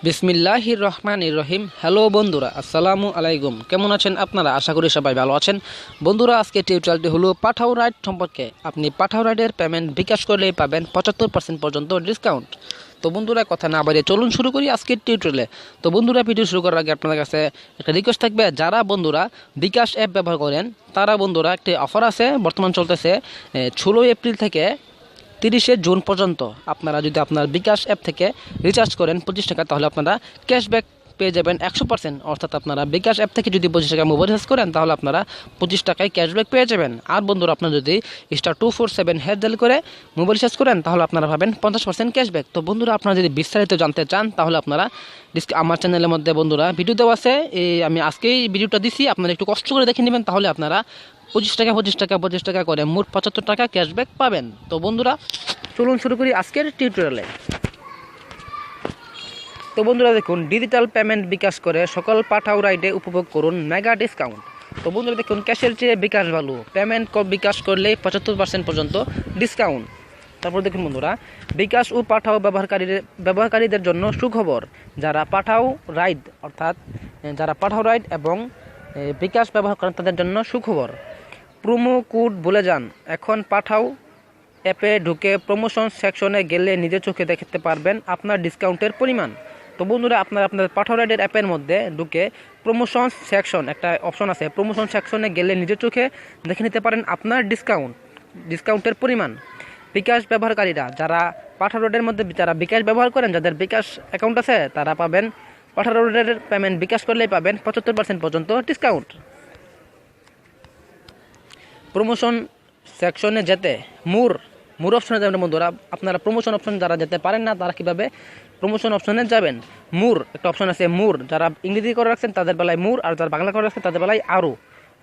বিসমিল্লাহির রহমানির রহিম। হ্যালো বন্ধুরা, আসসালামু আলাইকুম। কেমন আছেন আপনারা? আশা করি সবাই ভালো আছেন। বন্ধুরা, আজকে টিউটোরিয়ালটি হলো পাঠাও রাইড সম্পর্কে। আপনি পাঠাও রাইডের পেমেন্ট বিকাশ করলেই পাবেন 75% পর্যন্ত ডিসকাউন্ট। তো বন্ধুরা, কথা না বাড়িয়ে চলুন শুরু করি আজকের টিউটোরিয়ালে। তো বন্ধুরা, ভিডিও শুরু করার আগে আপনাদের কাছে একটা রিকোয়েস্ট থাকবে, যারা বন্ধুরা বিকাশ অ্যাপ ব্যবহার করেন তারা বন্ধুরা একটি অফার আছে, বর্তমান চলতেছে 16 এপ্রিল থেকে 30শে জুন পর্যন্ত। আপনারা যদি আপনার বিকাশ অ্যাপ থেকে রিচার্জ করেন 25 টাকা, তাহলে আপনারা ক্যাশব্যাক পেয়ে যাবেন 100%। অর্থাৎ আপনারা বিকাশ অ্যাপ থেকে যদি 25 টাকা মোবাইল রিচার্জ করেন, তাহলে আপনারা 25 টাকায় ক্যাশব্যাক পেয়ে যাবেন। আর বন্ধুরা, আপনারা যদি *247# ডায়াল করে মোবাইল রিচার্জ করেন, তাহলে আপনারা পাবেন 50% ক্যাশব্যাক। তো বন্ধুরা, আপনারা যদি বিস্তারিত জানতে চান, তাহলে আপনারা আমার চ্যানেলের মধ্যে বন্ধুরা ভিডিও দেওয়া আছে। আমি আজকেই ভিডিওটা দিছি, আপনারা একটু কষ্ট করে দেখে নেবেন, তাহলে আপনারা 25 টাকা করে মোট 75 টাকা ক্যাশব্যাক পাবেন। তো বন্ধুরা, চলুন শুরু করি আজকের টিউটোরিয়ালে। তো বন্ধুরা, দেখুন, ডিজিটাল পেমেন্ট বিকাশ করে সকল পাঠাও রাইডে উপভোগ করুন মেগা ডিসকাউন্ট। তো বন্ধুরা, দেখুন, ক্যাশের চেয়ে বিকাশ ভালো, পেমেন্ট বিকাশ করলে 75% পর্যন্ত ডিসকাউন্ট। তারপর দেখুন বন্ধুরা, বিকাশ ও পাঠাও ব্যবহারকারীদের জন্য সুখবর। যারা পাঠাও রাইড এবং বিকাশ ব্যবহার করেন তাদের জন্য সুখবর। প্রোমো কোড ভুলে যান, এখন পাঠাও অ্যাপে ঢুকে প্রমোশন সেকশনে গেলে নিজে চোখে দেখতে পারবেন আপনার ডিসকাউন্টের পরিমাণ। তো বন্ধুরা, আপনাদের পাঠাও রাইডের অ্যাপের মধ্যে ঢুকে প্রমোশন সেকশন একটা অপশন আছে, প্রমোশন সেকশনে গেলে নিজে চোখে দেখে নিতে পারেন আপনার ডিসকাউন্টের পরিমাণ। বিকাশ ব্যবহারকারীরা যারা পাঠাও রাইডের মধ্যে যারা বিকাশ ব্যবহার করেন, যাদের বিকাশ অ্যাকাউন্ট আছে, তারা পাবেন পাঠাও রাইডের পেমেন্ট বিকাশ করলেই পাবেন 75% পর্যন্ত ডিসকাউন্ট। প্রমোশন সেকশনে যেতে মোর অপশনে যাবেন বন্ধুরা। আপনারা প্রমোশন অপশন যারা যেতে পারেন না, তারা কীভাবে প্রমোশন অপশনে যাবেন? একটা অপশন আছে, যারা ইংরেজি করে রাখছেন তাদের বেলায় আর যারা বাংলা করে রাখছেন তাদের বেলায় আরও।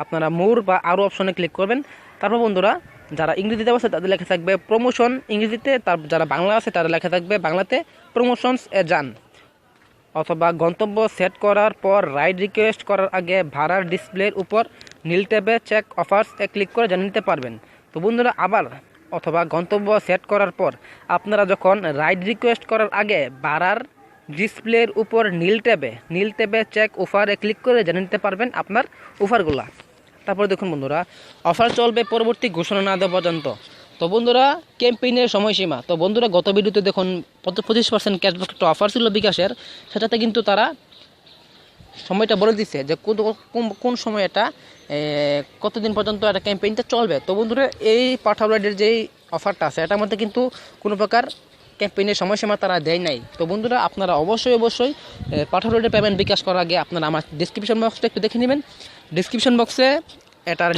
আপনারা বা আরও অপশনে ক্লিক করবেন। তারপর বন্ধুরা, যারা ইংরেজিতে আছে তাদের লেখা থাকবে প্রমোশন ইংরেজিতে, যারা বাংলা আছে তাদের লেখা থাকবে বাংলাতে প্রমোশনস এ যান। অথবা গন্তব্য সেট করার পর রাইড রিকোয়েস্ট করার আগে ভাড়ার ডিসপ্লের উপর নীল ট্যাবে চেক অফার্স এ ক্লিক করে জানিয়ে নিতে পারবেন। তো বন্ধুরা, অথবা গন্তব্য সেট করার পর আপনারা যখন রাইড রিকোয়েস্ট করার আগে ভাড়ার ডিসপ্লের উপর নীল ট্যাবে চেক অফারে ক্লিক করে জানিয়ে নিতে পারবেন আপনার অফারগুলা। তারপর দেখুন বন্ধুরা, অফার চলবে পরবর্তী ঘোষণা না দেওয়া পর্যন্ত। তো বন্ধুরা, ক্যাম্পেইনের সময়সীমা। তো বন্ধুরা, গত ভিডিওতে দেখুন 25% ক্যাশব্যাক একটা অফার ছিল বিকাশের, সেটাতে কিন্তু তারা সময়টা বলে দিচ্ছে যে কোন সময় এটা কতদিন পর্যন্ত এটা ক্যাম্পেইনটা চলবে। তো বন্ধুরা, এই পাঠাও রাইডের যেই অফারটা আছে, এটার মধ্যে কিন্তু কোনো প্রকার ক্যাম্পেইনের সময়সীমা তারা দেয় নাই। তো বন্ধুরা, আপনারা অবশ্যই পাঠাও রাইডের পেমেন্ট বিকাশ করার আগে আপনারা আমার ডিসক্রিপশন বক্সটা একটু দেখে নেবেন। ডিসক্রিপশন বক্সে এটার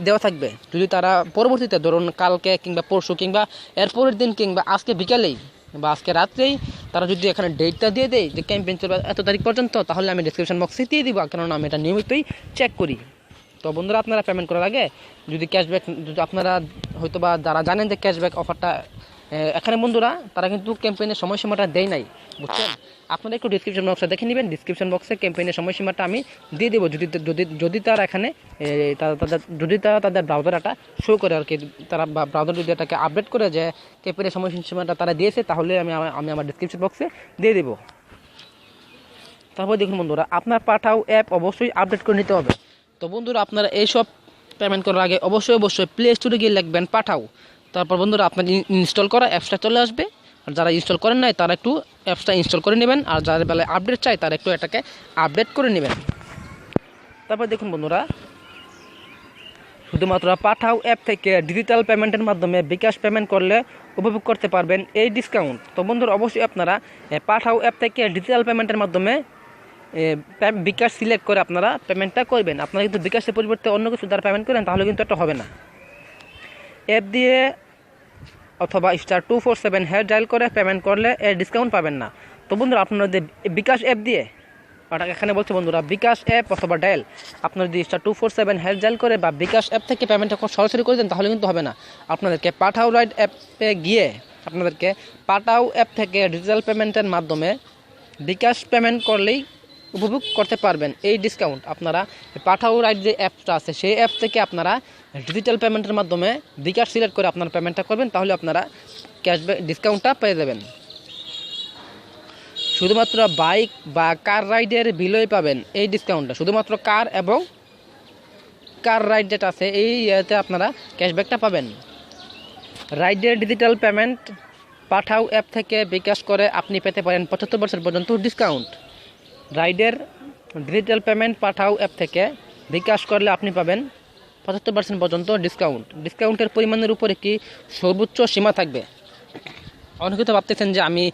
দেওয়া থাকবে। যদি তারা পরবর্তীতে ধরুন কালকে কিংবা পরশু কিংবা এরপরের দিন কিংবা আজকে বিকালেই বা আজকে রাত্রেই তারা যদি এখানে ডেটটা দিয়ে দেয় যে ক্যাম্পেইন চলবে এত তারিখ পর্যন্ত, তাহলে আমি ডিসক্রিপশন বক্সে দিয়ে দিব, কারণ আমি এটা নিয়মিতই চেক করি। তো বন্ধুরা, আপনারা পেমেন্ট করার আগে যদি ক্যাশব্যাক, যদি আপনারা হয়তো বা যারা জানেন যে ক্যাশব্যাক অফারটা এখানে বন্ধুরা তারা কিন্তু ক্যাম্পেইনের সময়সীমাটা দেয় নাই, বুঝছেন? আপনারা একটু ডিসক্রিপশন বক্সে দেখে নেবেন। ডিসক্রিপশন বক্সে ক্যাম্পেইনের সময়সীমাটা আমি দিয়ে দেবো, যদি তারা এখানে তাদের ব্রাউজারটা শো করে আর কি, তারা ব্রাউজার যদি এটাকে আপডেট করে যে ক্যাম্পেইনের সময়সীমাটা তারা দিয়েছে, তাহলে আমি আমার ডিসক্রিপশন বক্সে দিয়ে দেবো। তারপর দেখুন বন্ধুরা, আপনার পাঠাও অ্যাপ অবশ্যই আপডেট করে নিতে হবে। তো বন্ধুরা, আপনারা এইসব পেমেন্ট করার আগে অবশ্যই প্লে স্টোরে গিয়ে লিখবেন পাঠাও। তারপর বন্ধুরা, আপনার ইনস্টল করা অ্যাপসটা চলে আসবে। আর যারা ইনস্টল করেন নাই তারা একটু অ্যাপসটা ইনস্টল করে নেবেন, আর যাদের বেলায় আপডেট চাই তারা একটু এটাকে আপডেট করে নেবেন। তারপর দেখুন বন্ধুরা, শুধুমাত্র পাঠাও অ্যাপ থেকে ডিজিটাল পেমেন্টের মাধ্যমে বিকাশ পেমেন্ট করলে উপভোগ করতে পারবেন এই ডিসকাউন্ট। তো বন্ধুরা, অবশ্যই আপনারা পাঠাও অ্যাপ থেকে ডিজিটাল পেমেন্টের মাধ্যমে বিকাশ সিলেক্ট করে আপনারা পেমেন্টটা করবেন। আপনারা কিন্তু বিকাশের পরিবর্তে অন্য কিছু দ্বারা পেমেন্ট করেন, তাহলে কিন্তু এটা হবে না। অ্যাপ দিয়ে অথবা *247# ডায়াল করে পেমেন্ট করলে এর ডিসকাউন্ট পাবেন না। তো বন্ধুরা, আপনারা যদি বিকাশ অ্যাপ দিয়ে, এখানে বলছে বন্ধুরা বিকাশ অ্যাপ অথবা ডায়াল, আপনারা যদি *247# ডায়াল করে বা বিকাশ অ্যাপ থেকে পেমেন্টটা সরাসরি করে দেন, তাহলে কিন্তু হবে না। আপনাদেরকে পাঠাও রাইড অ্যাপে গিয়ে আপনাদেরকে পাঠাও অ্যাপ থেকে ডিজিটাল পেমেন্টের মাধ্যমে বিকাশ পেমেন্ট করলেই উপভোগ করতে পারবেন এই ডিসকাউন্ট। আপনারা পাঠাও রাইড যে অ্যাপটা আছে, সেই অ্যাপ থেকে আপনারা ডিজিটাল পেমেন্টের মাধ্যমে বিকাশ সিলেক্ট করে আপনারা পেমেন্টটা করবেন, তাহলে আপনারা ক্যাশব্যাক ডিসকাউন্টটা পেয়ে যাবেন। শুধুমাত্র বাইক বা কার রাইডের বিলই পাবেন এই ডিসকাউন্টটা, শুধুমাত্র কার এবং কার রাইড যেটা আছে এই ইয়েতে আপনারা ক্যাশব্যাকটা পাবেন। রাইডের ডিজিটাল পেমেন্ট পাঠাও অ্যাপ থেকে বিকাশ করে আপনি পেতে পারেন 75% পর্যন্ত ডিসকাউন্ট। রাইডের ডিজিটাল পেমেন্ট পাঠাও অ্যাপ থেকে বিকাশ করলে আপনি পাবেন 75% পর্যন্ত ডিসকাউন্ট। ডিসকাউন্টের পরিমাণের উপরে কি সর্বোচ্চ সীমা থাকবে? অনেকে তো ভাবতেছেন যে আমি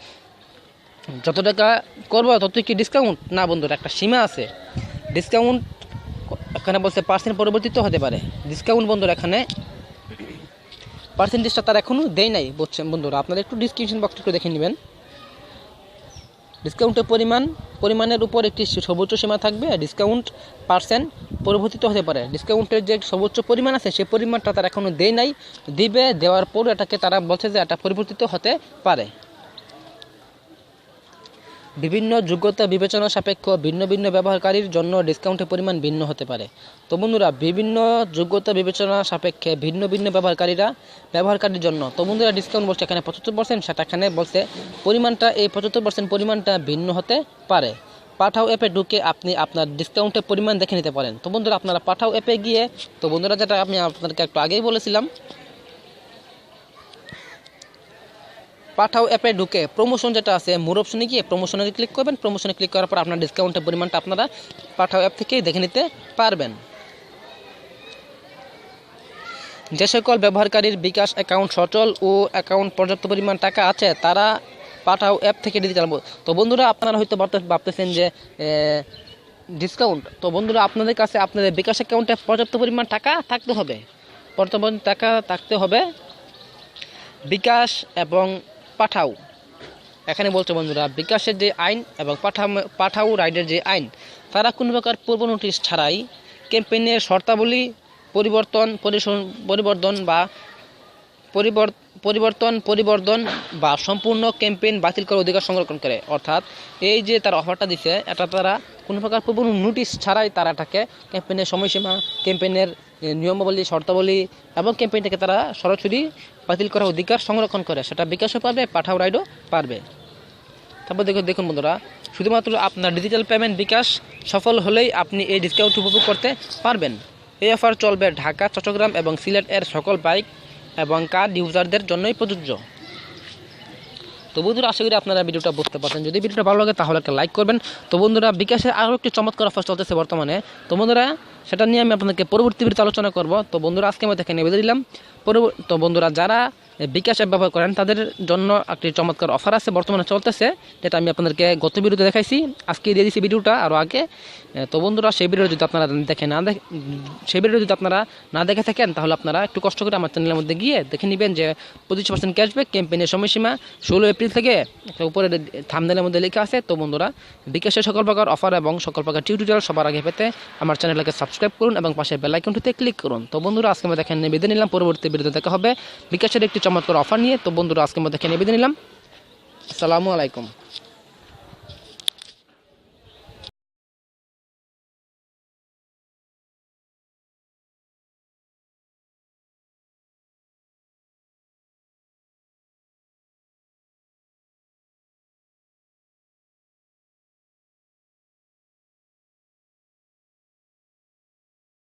যত টাকা করবো ততই কি ডিসকাউন্ট? না বন্ধুরা, একটা সীমা আছে। ডিসকাউন্ট এখানে বলছে পার্সেন্ট পরিবর্তিত হতে পারে। ডিসকাউন্ট বন্ধুরা এখানে পার্সেন্টেজটা তারা এখনও দেয় নাই, বুঝছেন বন্ধুরা। আপনারা একটু ডিসক্রিপশন বক্সটা একটু দেখে নেবেন। ডিসকাউন্টের পরিমাণের উপর একটি সর্বোচ্চ সীমা থাকবে। ডিসকাউন্ট পার্সেন্ট পরিবর্তিত হতে পারে। ডিসকাউন্টের যে সর্বোচ্চ পরিমাণ আছে সেই পরিমাণটা তারা এখনও দেয় নাই, দিবে। দেওয়ার পর এটাকে তারা বলছে যে এটা পরিবর্তিত হতে পারে। বিভিন্ন যোগ্যতা বিবেচনা সাপেক্ষ ভিন্ন ভিন্ন ব্যবহারকারীর জন্য ডিসকাউন্টের পরিমাণ ভিন্ন হতে পারে। তো বন্ধুরা, বিভিন্ন যোগ্যতা বিবেচনা সাপেক্ষে ভিন্ন ভিন্ন ব্যবহারকারীর জন্য তো বন্ধুরা ডিসকাউন্ট বলছে এখানে 75%, সেটা এখানে বলছে পরিমাণটা এই 75% পরিমাণটা ভিন্ন হতে পারে। পাঠাও অ্যাপে ঢুকে আপনি আপনার ডিসকাউন্টের পরিমাণ দেখে নিতে পারেন। তো বন্ধুরা আপনারা পাঠাও অ্যাপে গিয়ে, তো বন্ধুরা যেটা আমি আপনাদেরকে একটু আগেই বলেছিলাম, পাঠাও অ্যাপে ঢুকে প্রমোশন যেটা আছে মোর অপশনে গিয়ে প্রমোশনে ক্লিক করবেন। প্রমোশনে ক্লিক করার পর আপনার ডিসকাউন্টের পরিমাণটা আপনারা পাঠাও অ্যাপ থেকেই দেখে নিতে পারবেন। যে সকল ব্যবহারকারীর বিকাশ অ্যাকাউন্ট সচল ও অ্যাকাউন্ট পর্যাপ্ত পরিমাণ টাকা আছে তারা পাঠাও অ্যাপ থেকে ডিজিটাল। তো বন্ধুরা আপনারা হয়তো ভাবতেছেন যে ডিসকাউন্ট, তো বন্ধুরা আপনাদের কাছে আপনাদের বিকাশ অ্যাকাউন্টে পর্যাপ্ত পরিমাণ টাকা থাকতে হবে। বিকাশ এবং পাঠাও এখানে বলছে বন্ধুরা, বিকাশের যে আইন এবং পাঠাও রাইডের যে আইন, তারা কোনো প্রকার পূর্ব নোটিশ ছাড়াই ক্যাম্পেইনের শর্তাবলী পরিবর্তন বা সম্পূর্ণ ক্যাম্পেইন বাতিল করার অধিকার সংরক্ষণ করে। অর্থাৎ এই যে তারা অফারটা দিচ্ছে, এটা তারা কোনো প্রকার পূর্ব নোটিশ ছাড়াই তারা এটাকে ক্যাম্পেইনের সময়সীমা, ক্যাম্পেইনের নিয়মাবলী, শর্তাবলী এবং ক্যাম্পেইনটাকে তারা সরাসরি বাতিল করার অধিকার সংরক্ষণ করে। সেটা বিকাশও পারবে, পাঠাও রাইডও পারবে। তারপর দেখুন বন্ধুরা, শুধুমাত্র আপনার ডিজিটাল পেমেন্ট বিকাশ সফল হলেই আপনি এই ডিসকাউন্ট উপভোগ করতে পারবেন। এই অফার চলবে ঢাকা, চট্টগ্রাম এবং সিলেট এর সকল বাইক এবং কার ইউজারদের জন্যই প্রযোজ্য। তো বন্ধুরা আশা করি আপনারা ভিডিওটা বুঝতে পারছেন। যদি ভিডিওটা ভালো লাগে তাহলে একটা লাইক করবেন। তো বন্ধুরা বিকাশের আরও একটি চমৎকার অফার চলতেছে বর্তমানে। তো বন্ধুরা সেটা নিয়ে আমি আপনাদেরকে পরবর্তী ভিডিওতে আলোচনা করব। তো বন্ধুরা আজকে আমি দেখে নিয়ে দিলাম। তো বন্ধুরা যারা বিকাশ অ্যাপ ব্যবহার করেন তাদের জন্য একটি চমৎকার অফার আছে বর্তমানে চলতেছে, যেটা আমি আপনাদেরকে গত ভিডিওতে দেখাইছি, আজকে দিয়ে দিয়েছি ভিডিওটা আরও আগে। তো বন্ধুরা সেই ভিডিও যদি আপনারা না দেখে থাকেন তাহলে আপনারা একটু কষ্ট করে আমার চ্যানেলের মধ্যে গিয়ে দেখে নেবেন যে 25% ক্যাশব্যাক ক্যাম্পেইনের সময়সীমা 16 এপ্রিল থেকে উপরে থাম্বনেলের মধ্যে লেখা আছে। তো বন্ধুরা বিকাশের সকল প্রকার অফার এবং সকল প্রকার টিউটোরিয়াল সবার আগে পেতে আমার চ্যানেলকে সাবস্ক্রাইব করুন এবং পাশে বেল আইকনটিতে ক্লিক করুন। তো বন্ধুরা আজকে আমরা দেখে নিয়ে নিলাম, পরবর্তী ভিডিওতে দেখা হবে বিকাশের একটি চমৎকার অফার নিয়ে। তো বন্ধুরা আজকে আমরা দেখে নিয়ে নিলাম। আসসালামু আলাইকুম।